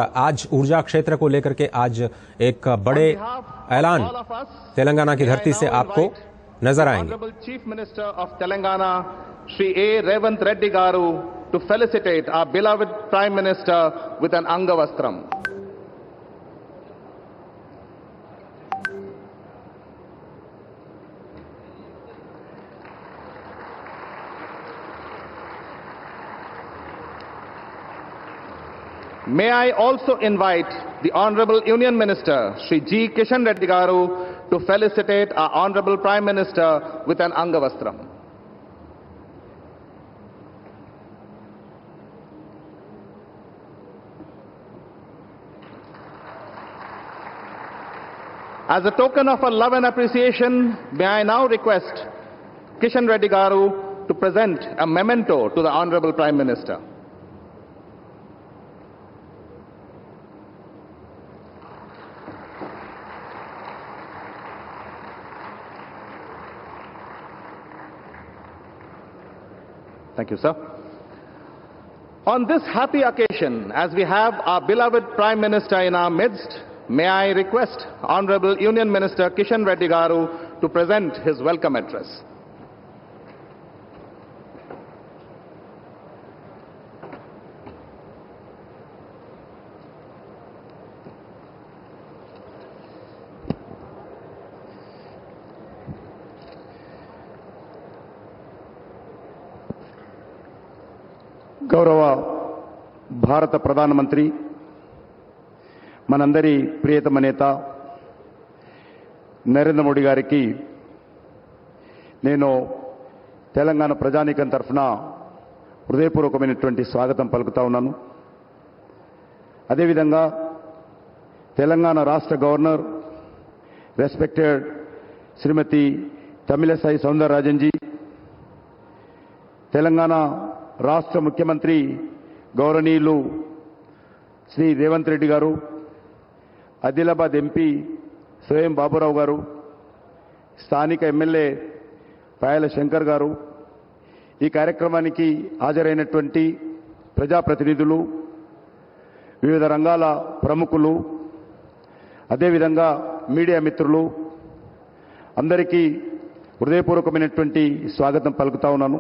आज ऊर्जा क्षेत्र को लेकर के आज एक बड़े ऐलान तेलंगाना की धरती से आपको नजर आएंगे। Chief minister of Telangana Shri A Revanth Reddy garu to felicitate our beloved prime minister with an angavastram. May I also invite the Honorable Union Minister, Shri G. Kishan Reddy Garu, to felicitate our Honorable Prime Minister with an Angavastram. As a token of our love and appreciation, may I now request Kishan Reddy Garu to present a memento to the Honorable Prime Minister. Thank you, sir. On this happy occasion, as we have our beloved Prime Minister in our midst, may I request Honorable Union Minister Kishan Reddy Garu to present his welcome address. గౌరవ భారత ప్రధానమంత్రి మనందరి ప్రియతమ నేత నరేంద్ర మోడీ గారికి నేను తెలంగాణ ప్రజానీకం తరఫున హృదయపూర్వకమైనటువంటి స్వాగతం పలుకుతా ఉన్నాను. అదేవిధంగా తెలంగాణ రాష్ట్ర గవర్నర్ రెస్పెక్టెడ్ శ్రీమతి తమిళసై సౌందరరాజన్ జీ, తెలంగాణ రాష్ట్ర ముఖ్యమంత్రి గౌరవనీయులు శ్రీ రేవంత్ రెడ్డి గారు, ఆదిలాబాద్ ఎంపీ స్వయం బాబురావు గారు, స్థానిక ఎమ్మెల్యే పాయల శంకర్ గారు, ఈ కార్యక్రమానికి హాజరైనటువంటి ప్రజాప్రతినిధులు, వివిధ రంగాల ప్రముఖులు, అదేవిధంగా మీడియా మిత్రులు అందరికీ హృదయపూర్వకమైనటువంటి స్వాగతం పలుకుతా ఉన్నాను.